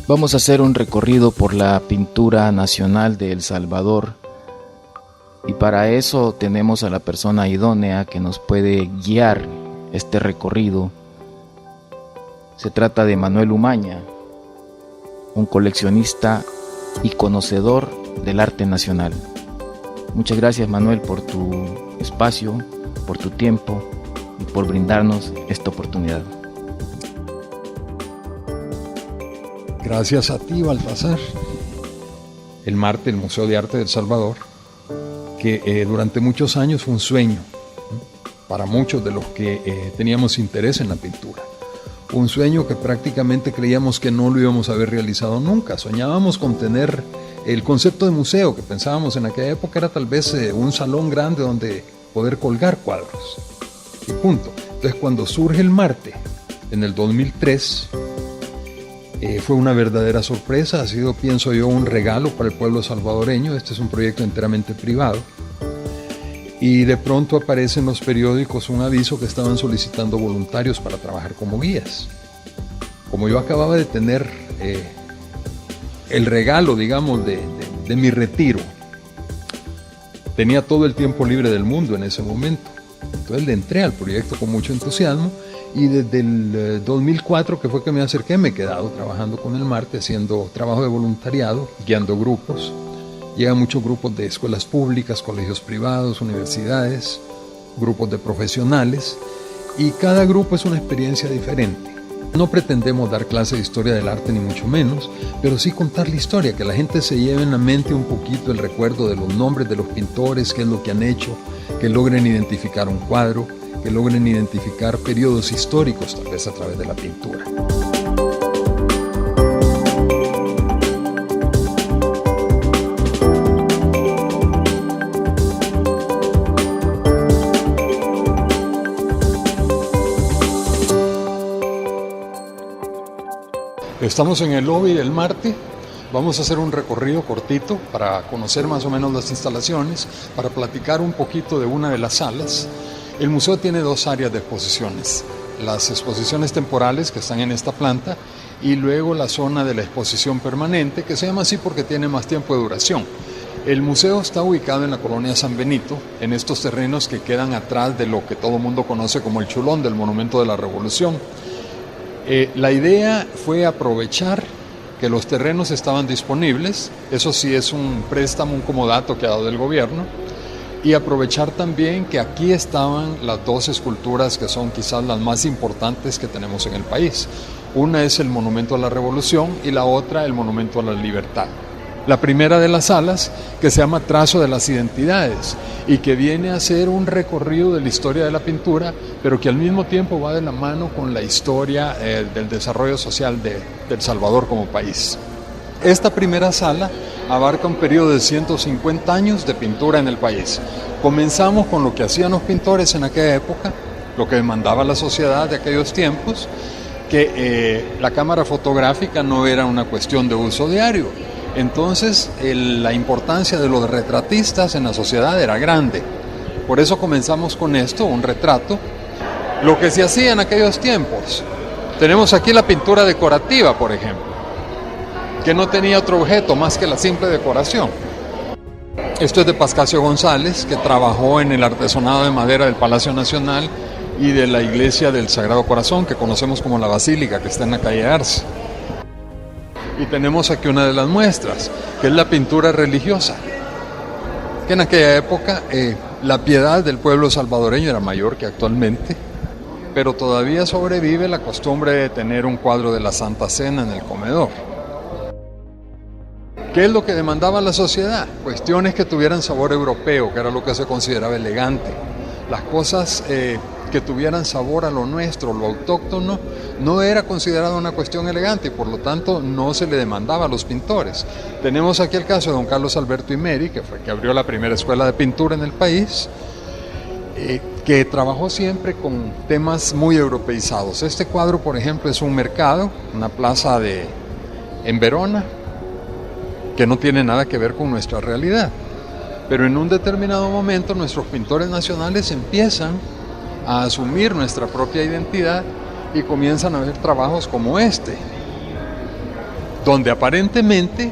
Vamos a hacer un recorrido por la pintura nacional de El Salvador y para eso tenemos a la persona idónea que nos puede guiar este recorrido. Se trata de Manuel Umaña, un coleccionista y conocedor del arte nacional. Muchas gracias, Manuel, por tu espacio, por tu tiempo y por brindarnos esta oportunidad. Gracias a ti, Baltasar. El MARTE, el Museo de Arte de El Salvador, que durante muchos años fue un sueño para muchos de los que teníamos interés en la pintura. Un sueño que prácticamente creíamos que no lo íbamos a ver realizado nunca. Soñábamos con tener el concepto de museo, que pensábamos en aquella época era tal vez un salón grande donde poder colgar cuadros. Y punto. Entonces, cuando surge el MARTE en el 2003, fue una verdadera sorpresa. Ha sido, pienso yo, un regalo para el pueblo salvadoreño. Este es un proyecto enteramente privado. Y de pronto aparece en los periódicos un aviso que estaban solicitando voluntarios para trabajar como guías. Como yo acababa de tener el regalo, digamos, de mi retiro, tenía todo el tiempo libre del mundo en ese momento. Entonces le entré al proyecto con mucho entusiasmo y desde el 2004, que fue que me acerqué, me he quedado trabajando con el MARTE, haciendo trabajo de voluntariado, guiando grupos. Llegan muchos grupos de escuelas públicas, colegios privados, universidades, grupos de profesionales, y cada grupo es una experiencia diferente. No pretendemos dar clase de historia del arte ni mucho menos, pero sí contar la historia, que la gente se lleve en la mente un poquito el recuerdo de los nombres de los pintores, qué es lo que han hecho, que logren identificar un cuadro, que logren identificar periodos históricos, tal vez a través de la pintura. Estamos en el lobby del MARTE. Vamos a hacer un recorrido cortito para conocer más o menos las instalaciones, para platicar un poquito de una de las salas. El museo tiene dos áreas de exposiciones: las exposiciones temporales, que están en esta planta, y luego la zona de la exposición permanente, que se llama así porque tiene más tiempo de duración. El museo está ubicado en la colonia San Benito, en estos terrenos que quedan atrás de lo que todo el mundo conoce como el Chulón del Monumento de la Revolución. La idea fue aprovechar que los terrenos estaban disponibles, eso sí es un préstamo, un comodato que ha dado el gobierno, y aprovechar también que aquí estaban las dos esculturas que son quizás las más importantes que tenemos en el país. Una es el Monumento a la Revolución y la otra el Monumento a la Libertad. La primera de las salas, que se llama Trazo de las Identidades, y que viene a ser un recorrido de la historia de la pintura, pero que al mismo tiempo va de la mano con la historia del desarrollo social de El Salvador como país. Esta primera sala abarca un periodo de 150 años de pintura en el país. Comenzamos con lo que hacían los pintores en aquella época, lo que demandaba la sociedad de aquellos tiempos, que la cámara fotográfica no era una cuestión de uso diario. Entonces la importancia de los retratistas en la sociedad era grande. Por eso comenzamos con esto, un retrato. Lo que se hacía en aquellos tiempos. Tenemos aquí la pintura decorativa, por ejemplo, que no tenía otro objeto más que la simple decoración. Esto es de Pascasio González, que trabajó en el artesonado de madera del Palacio Nacional y de la Iglesia del Sagrado Corazón, que conocemos como la Basílica, que está en la calle Arce. Y tenemos aquí una de las muestras, que es la pintura religiosa, que en aquella época la piedad del pueblo salvadoreño era mayor que actualmente, pero todavía sobrevive la costumbre de tener un cuadro de la Santa Cena en el comedor. ¿Qué es lo que demandaba la sociedad? Cuestiones que tuvieran sabor europeo, que era lo que se consideraba elegante. Las cosas que tuvieran sabor a lo nuestro, lo autóctono, no era considerado una cuestión elegante y por lo tanto no se le demandaba a los pintores. Tenemos aquí el caso de don Carlos Alberto Imeri, que fue que abrió la primera escuela de pintura en el país, que trabajó siempre con temas muy europeizados. Este cuadro, por ejemplo, es un mercado, una plaza en Verona, que no tiene nada que ver con nuestra realidad. Pero en un determinado momento nuestros pintores nacionales empiezan a asumir nuestra propia identidad y comienzan a ver trabajos como este, donde aparentemente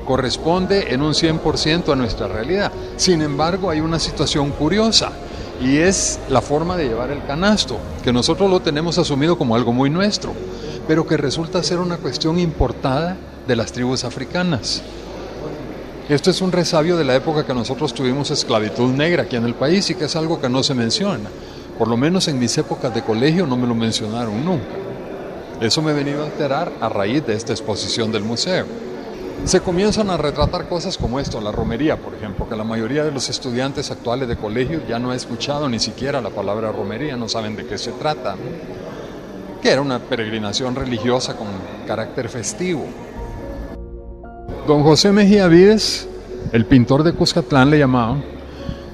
corresponde en un 100% a nuestra realidad. Sin embargo, hay una situación curiosa y es la forma de llevar el canasto, que nosotros lo tenemos asumido como algo muy nuestro, pero que resulta ser una cuestión importada de las tribus africanas. Esto es un resabio de la época que nosotros tuvimos esclavitud negra aquí en el país y que es algo que no se menciona. Por lo menos en mis épocas de colegio no me lo mencionaron nunca. Eso me he venido a enterar a raíz de esta exposición del museo. Se comienzan a retratar cosas como esto, la romería, por ejemplo, que la mayoría de los estudiantes actuales de colegio ya no ha escuchado ni siquiera la palabra romería, no saben de qué se trata, ¿no? Que era una peregrinación religiosa con carácter festivo. Don José Mejía Vides, el pintor de Cuscatlán le llamaban,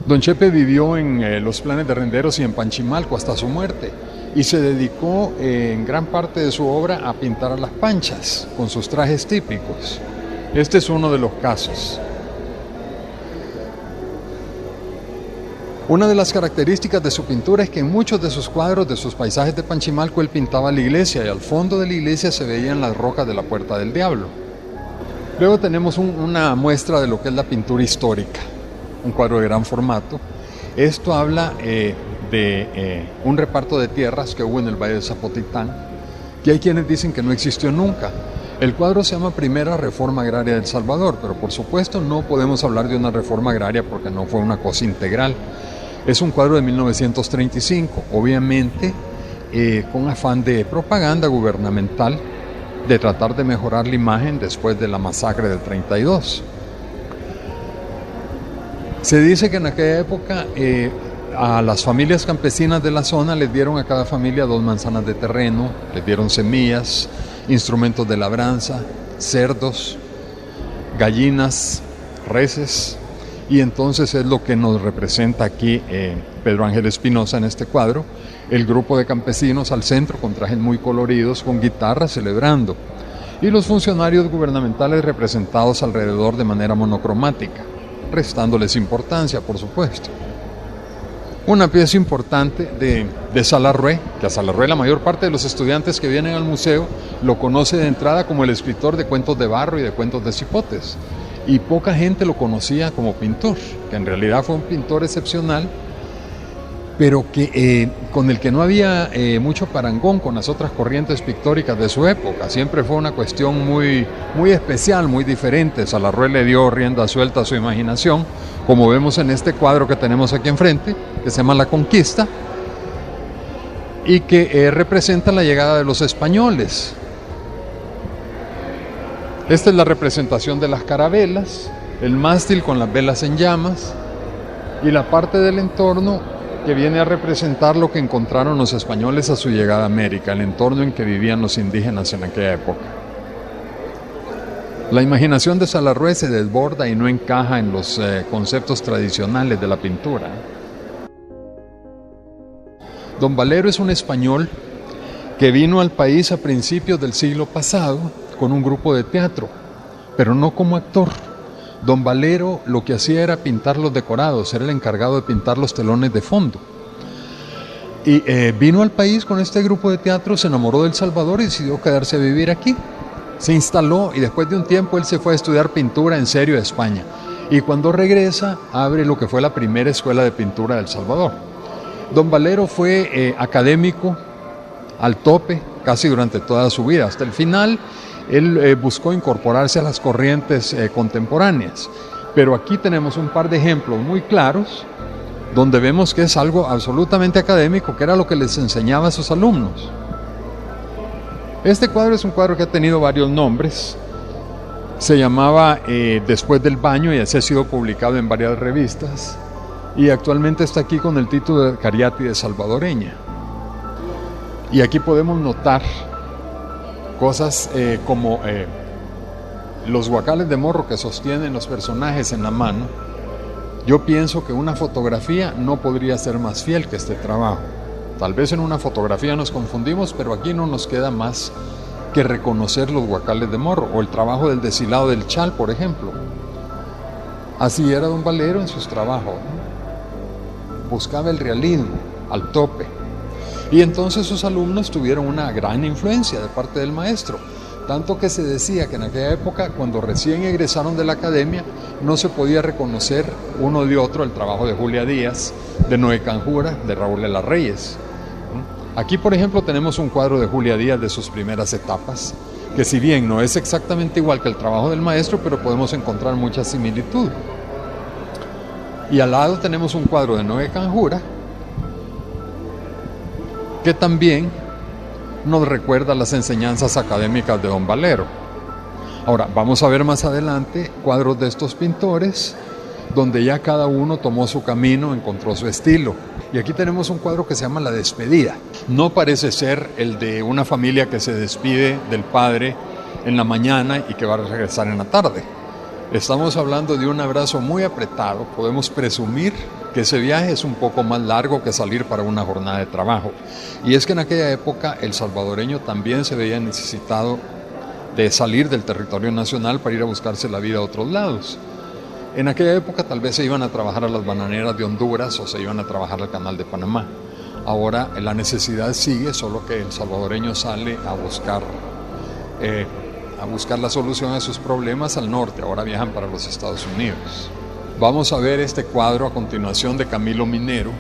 don Chepe vivió en los Planes de Renderos y en Panchimalco hasta su muerte y se dedicó en gran parte de su obra a pintar a las panchas con sus trajes típicos. Este es uno de los casos. Una de las características de su pintura es que en muchos de sus cuadros, de sus paisajes de Panchimalco, él pintaba la iglesia y al fondo de la iglesia se veían las rocas de la Puerta del Diablo. Luego tenemos una muestra de lo que es la pintura histórica, un cuadro de gran formato. Esto habla de un reparto de tierras que hubo en el Valle de Zapotitlán, que hay quienes dicen que no existió nunca. El cuadro se llama Primera Reforma Agraria de El Salvador, pero por supuesto no podemos hablar de una reforma agraria porque no fue una cosa integral. Es un cuadro de 1935, obviamente con afán de propaganda gubernamental, de tratar de mejorar la imagen después de la masacre del 32. Se dice que en aquella época a las familias campesinas de la zona les dieron a cada familia 2 manzanas de terreno, les dieron semillas, instrumentos de labranza, cerdos, gallinas, reses, y entonces es lo que nos representa aquí Pedro Ángel Espinosa en este cuadro, el grupo de campesinos al centro con trajes muy coloridos, con guitarras celebrando, y los funcionarios gubernamentales representados alrededor de manera monocromática, restándoles importancia, por supuesto. Una pieza importante de Salarrué, que a Salarrué la mayor parte de los estudiantes que vienen al museo lo conoce de entrada como el escritor de cuentos de barro y de cuentos de cipotes, y poca gente lo conocía como pintor, que en realidad fue un pintor excepcional, pero que con el que no había mucho parangón con las otras corrientes pictóricas de su época. Siempre fue una cuestión muy, muy especial, muy diferente. Salarrué le dio rienda suelta a su imaginación, como vemos en este cuadro que tenemos aquí enfrente, que se llama La Conquista, y que representa la llegada de los españoles. Esta es la representación de las carabelas, el mástil con las velas en llamas, y la parte del entorno que viene a representar lo que encontraron los españoles a su llegada a América, el entorno en que vivían los indígenas en aquella época. La imaginación de Salarrué se desborda y no encaja en los conceptos tradicionales de la pintura. Don Valero es un español que vino al país a principios del siglo pasado con un grupo de teatro, pero no como actor. Don Valero lo que hacía era pintar los decorados, era el encargado de pintar los telones de fondo. Y vino al país con este grupo de teatro, se enamoró de El Salvador y decidió quedarse a vivir aquí. Se instaló y después de un tiempo él se fue a estudiar pintura en serio a España. Y cuando regresa, abre lo que fue la primera escuela de pintura de El Salvador. Don Valero fue académico al tope casi durante toda su vida. Hasta el final, él buscó incorporarse a las corrientes contemporáneas. Pero aquí tenemos un par de ejemplos muy claros donde vemos que es algo absolutamente académico, que era lo que les enseñaba a sus alumnos. Este cuadro es un cuadro que ha tenido varios nombres. Se llamaba Después del baño y ese ha sido publicado en varias revistas y actualmente está aquí con el título de Cariátide salvadoreña. Y aquí podemos notar cosas como los guacales de morro que sostienen los personajes en la mano. Yo pienso que una fotografía no podría ser más fiel que este trabajo. Tal vez en una fotografía nos confundimos, pero aquí no nos queda más que reconocer los guacales de morro o el trabajo del deshilado del chal, por ejemplo. Así era don Valero en sus trabajos, ¿no? Buscaba el realismo al tope. Y entonces sus alumnos tuvieron una gran influencia de parte del maestro, tanto que se decía que en aquella época, cuando recién egresaron de la academia, no se podía reconocer uno de otro el trabajo de Julia Díaz, de Noé Canjura, de Raúl de las Reyes. Aquí, por ejemplo, tenemos un cuadro de Julia Díaz de sus primeras etapas, que si bien no es exactamente igual que el trabajo del maestro, pero podemos encontrar mucha similitud. Y al lado tenemos un cuadro de Noé Canjura, que también nos recuerda las enseñanzas académicas de don Valero. Ahora, vamos a ver más adelante cuadros de estos pintores, donde ya cada uno tomó su camino, encontró su estilo. Y aquí tenemos un cuadro que se llama La Despedida. No parece ser el de una familia que se despide del padre en la mañana y que va a regresar en la tarde. Estamos hablando de un abrazo muy apretado. Podemos presumir que ese viaje es un poco más largo que salir para una jornada de trabajo. Y es que en aquella época el salvadoreño también se veía necesitado de salir del territorio nacional para ir a buscarse la vida a otros lados. En aquella época tal vez se iban a trabajar a las bananeras de Honduras o se iban a trabajar al canal de Panamá. Ahora la necesidad sigue, solo que el salvadoreño sale a buscar la solución a sus problemas al norte. Ahora viajan para los Estados Unidos. Vamos a ver este cuadro a continuación de Camilo Minero.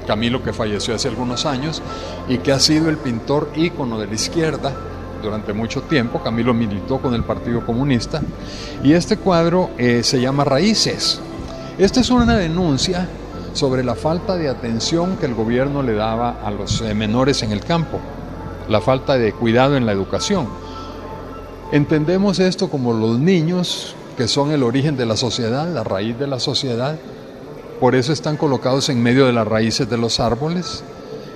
Camilo, que falleció hace algunos años y que ha sido el pintor ícono de la izquierda durante mucho tiempo. Camilo militó con el Partido Comunista y este cuadro se llama Raíces. Esta es una denuncia sobre la falta de atención que el gobierno le daba a los menores en el campo, la falta de cuidado en la educación. Entendemos esto como los niños que son el origen de la sociedad, la raíz de la sociedad. Por eso están colocados en medio de las raíces de los árboles,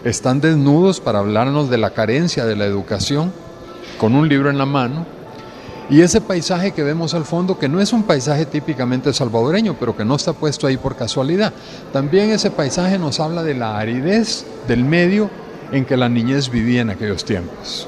están desnudos para hablarnos de la carencia de la educación, con un libro en la mano, y ese paisaje que vemos al fondo, que no es un paisaje típicamente salvadoreño, pero que no está puesto ahí por casualidad. También ese paisaje nos habla de la aridez del medio en que la niñez vivía en aquellos tiempos.